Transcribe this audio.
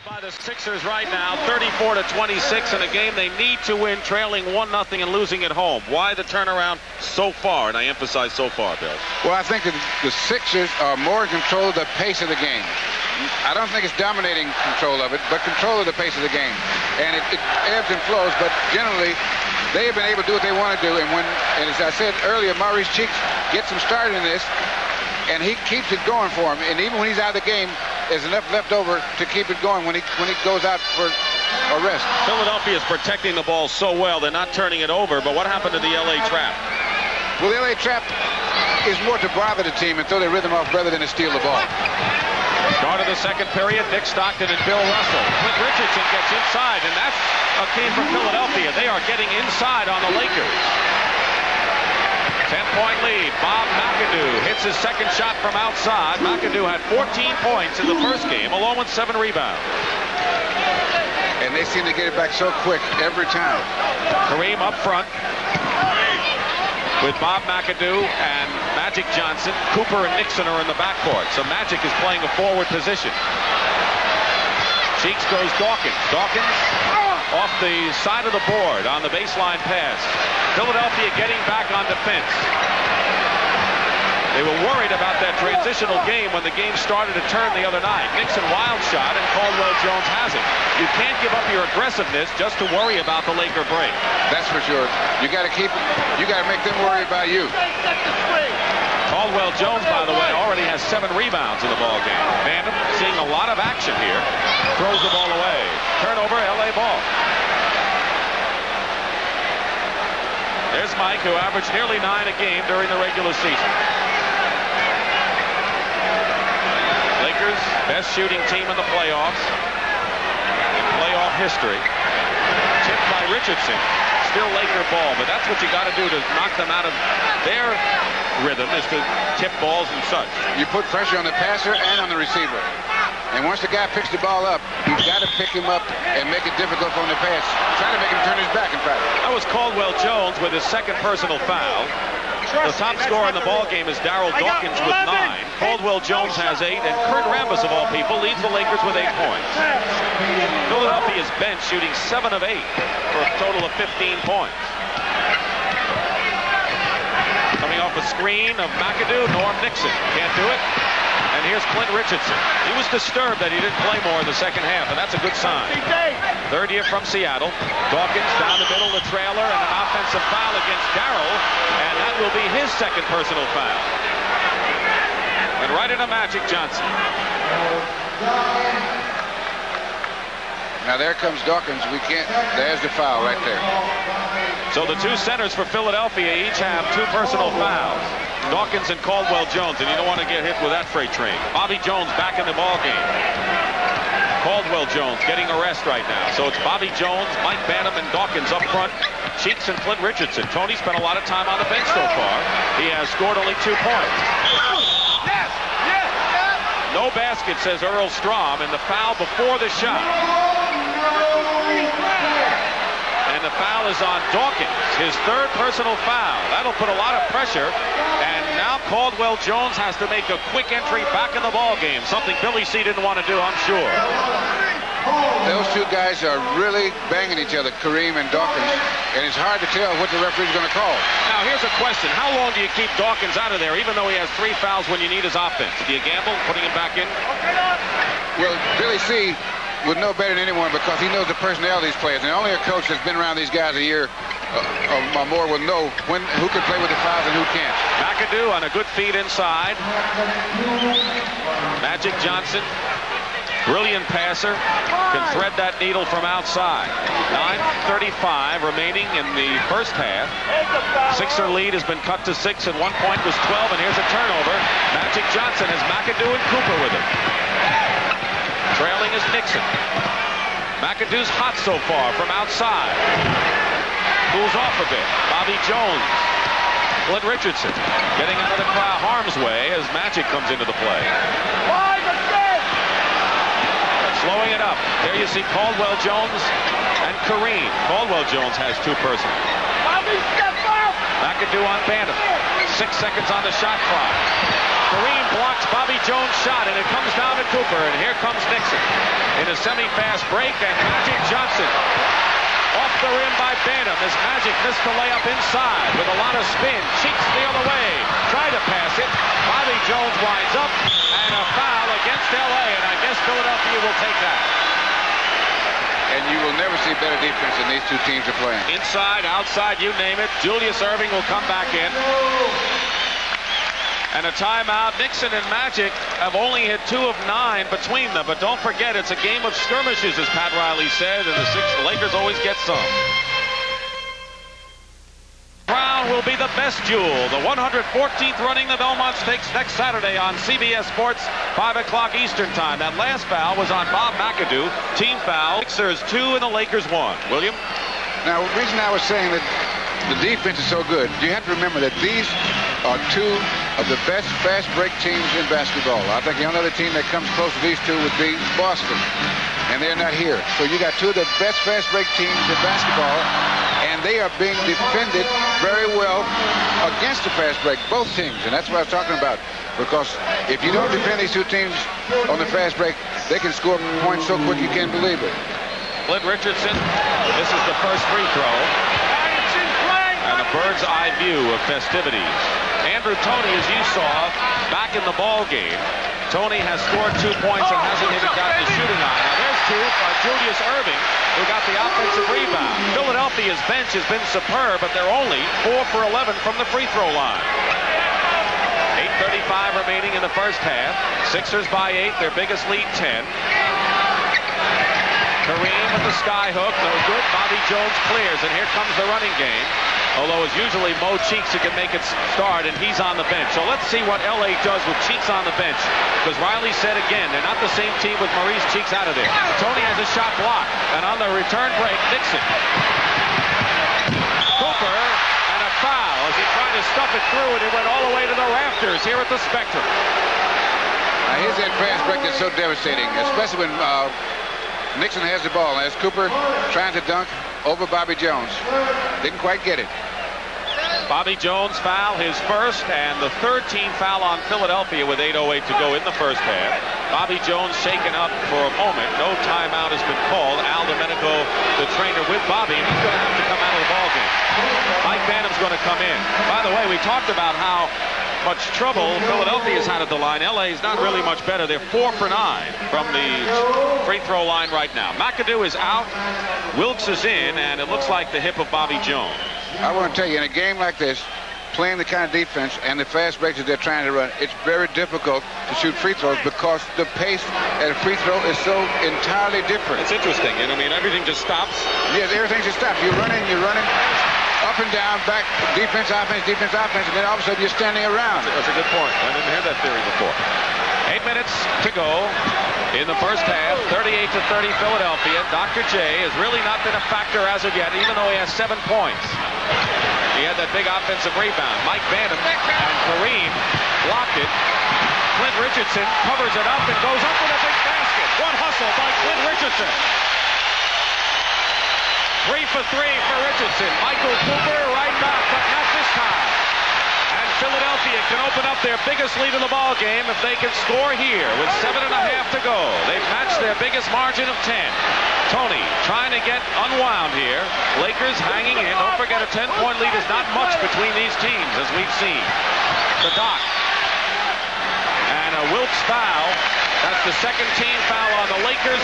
By the Sixers right now, 34-26 in a game they need to win, trailing 1-0 and losing at home. Why the turnaround so far? And I emphasize so far, Bill. Well, I think that the Sixers are more in control of the pace of the game. I don't think it's dominating control of it, but control of the pace of the game. And it ebbs and flows, but generally they have been able to do what they want to do. And as I said earlier, Maurice Cheeks gets them started in this, and he keeps it going for him. And even when he's out of the game, there's enough left over to keep it going when he goes out for a rest. Philadelphia is protecting the ball so well, they're not turning it over. But what happened to the LA trap? Well, the LA trap is more to bother the team and throw their rhythm off rather than to steal the ball. Start of the second period, Nick Stockton and Bill Russell. Clint Richardson gets inside, and that's a key for Philadelphia. They are getting inside on the Lakers. 10-point lead. Bob McAdoo hits his second shot from outside. McAdoo had 14 points in the first game, along with 7 rebounds. And they seem to get it back so quick every time. Kareem up front with Bob McAdoo and Magic Johnson. Cooper and Nixon are in the backcourt. So Magic is playing a forward position. Cheeks goes Dawkins. Dawkins off the side of the board on the baseline pass. Philadelphia getting back on defense. They were worried about that transitional game when the game started to turn the other night. Nixon wild shot, and Caldwell Jones has it. You can't give up your aggressiveness just to worry about the Laker break. That's for sure. You got to make them worry about you. Caldwell Jones, by the way, already has 7 rebounds in the ball game. Phantom seeing a lot of action here. Throws the ball away. Turnover, LA ball. There's Mike, who averaged nearly 9 a game during the regular season. Lakers, best shooting team in the playoffs in playoff history. Tipped by Richardson. Still Laker ball, but that's what you got to do to knock them out of their rhythm, is to tip balls and such. You put pressure on the passer and on the receiver. And once the guy picks the ball up, you've got to pick him up and make it difficult for him to pass. Try to make him turn his back, in fact. That was Caldwell Jones with his second personal foul. The top scorer in the ball game is Darryl Dawkins with 9. Caldwell Jones has 8, and Kurt Rambis, of all people, leads the Lakers with 8 points. Philadelphia's bench shooting 7 of 8 for a total of 15 points. Coming off a screen of McAdoo, Norm Nixon can't do it. And here's Clint Richardson. He was disturbed that he didn't play more in the second half, and that's a good sign. Third year from Seattle. Dawkins down the middle, the trailer, and an offensive foul against Darryl, and that will be his second personal foul. And right into Magic Johnson. Now there comes Dawkins. There's the foul right there. So the 2 centers for Philadelphia each have 2 personal fouls. Dawkins and Caldwell Jones, and you don't want to get hit with that freight train. Bobby Jones back in the ball game. Caldwell Jones getting a rest right now. So it's Bobby Jones, Mike Bantam, and Dawkins up front. Cheeks and Clint Richardson. Tony spent a lot of time on the bench so far. He has scored only 2 points. No basket, says Earl Strom, and the foul before the shot. And the foul is on Dawkins, his 3rd personal foul. That'll put a lot of pressure. And now Caldwell Jones has to make a quick entry back in the ball game, something Billy C didn't want to do, I'm sure. Those 2 guys are really banging each other, Kareem and Dawkins, and it's hard to tell what the referee's going to call. Now, here's a question. How long do you keep Dawkins out of there, even though he has 3 fouls when you need his offense? Do you gamble, putting him back in? Well, Billy C would know better than anyone because he knows the personality of these players, and only a coach that's been around these guys a year or more will know who can play with the fouls and who can't. McAdoo on a good feed inside. Magic Johnson, brilliant passer, can thread that needle from outside. 9:35 remaining in the first half. Sixer lead has been cut to 6, and 1 point was 12, and here's a turnover. Magic Johnson has McAdoo and Cooper with him. Trailing is Nixon. McAdoo's hot so far from outside. Cools off a bit. Bobby Jones. Clint Richardson getting out of the crowd harm's way as Magic comes into the play. Slowing it up. There you see Caldwell Jones and Kareem. Caldwell Jones has 2 personal. McAdoo on Bantam. 6 seconds on the shot clock. Kareem blocks Bobby Jones' shot, and it comes down to Cooper, and here comes Nixon in a semi-fast break, and Magic Johnson off the rim by Bantam as Magic missed the layup inside with a lot of spin. Cheeks the other way. Try to pass it. Bobby Jones winds up, and a foul against L.A., and I guess Philadelphia will take that. And you will never see better defense than these two teams are playing. Inside, outside, you name it. Julius Erving will come back in. And a timeout. Nixon and Magic have only hit 2 of 9 between them. But don't forget, it's a game of skirmishes, as Pat Riley said, and the Lakers always get some. Brown will be the best duel. The 114th running the Belmont Stakes next Saturday on CBS Sports, 5 o'clock Eastern Time. That last foul was on Bob McAdoo. Team foul. Sixers 2 and the Lakers 1. William? Now, the reason I was saying that the defense is so good, you have to remember that these are 2 of the best fast break teams in basketball. I think the only other team that comes close to these 2 would be Boston, and they're not here. So you got 2 of the best fast break teams in basketball, and they are being defended very well against the fast break, both teams, and that's what I was talking about. Because if you don't defend these 2 teams on the fast break, they can score points so quick you can't believe it. Clint Richardson, this is the first free throw. And a bird's eye view of festivities. Andrew Toney, as you saw, back in the ball game. Toney has scored 2 points and hasn't even gotten the shooting eye. Now there's 2 by Julius Erving, who got the offensive rebound. Philadelphia's bench has been superb, but they're only 4 for 11 from the free throw line. 8:35 remaining in the first half. Sixers by 8, their biggest lead 10. Kareem with the sky hook, no good. Bobby Jones clears, and here comes the running game. Although it's usually Mo Cheeks who can make it start, and he's on the bench. So let's see what L.A. does with Cheeks on the bench. Because Riley said again, they're not the same team with Maurice Cheeks out of there. Toney has a shot blocked, and on the return break, Nixon. Cooper, and a foul as he tried to stuff it through, and it went all the way to the rafters here at the Spectrum. Now here's that fast break that's so devastating, especially when Nixon has the ball. As Cooper trying to dunk over Bobby Jones. Didn't quite get it. Bobby Jones foul, his first, and the third team foul on Philadelphia with 8:08 to go in the first half. Bobby Jones shaken up for a moment. No timeout has been called. Al Domenico, the trainer, with Bobby, and he's going to have to come out of the ball game. Mike Bantam's going to come in. By the way, we talked about how much trouble Philadelphia's had at the line. LA is not really much better. They're 4 for 9 from the free throw line right now. McAdoo is out. Wilkes is in, and it looks like the hip of Bobby Jones. I want to tell you, in a game like this, playing the kind of defense and the fast breaks that they're trying to run, it's very difficult to shoot free throws because the pace at a free throw is so entirely different. It's interesting, and I mean, everything just stops. Yeah, everything just stops. You're running up and down, back, defense, offense, and then all of a sudden you're standing around. That's a good point. I didn't hear that theory before. 8 minutes to go in the first half. 38-30 Philadelphia. Dr. J has really not been a factor as of yet, even though he has 7 points. He had that big offensive rebound. Mike Bantam and Kareem blocked it. Clint Richardson covers it up and goes up with a big basket. One hustle by Clint Richardson. 3 for 3 for Richardson. Michael Cooper right back, but not this time. And Philadelphia can open up their biggest lead in the ball game if they can score here with 7.5 to go. They've matched their biggest margin of 10. Toney trying to get unwound here. Lakers hanging in. Don't forget, a 10-point lead is not much between these teams, as we've seen. The Doc. And a Wilkes foul. That's the second team foul on the Lakers.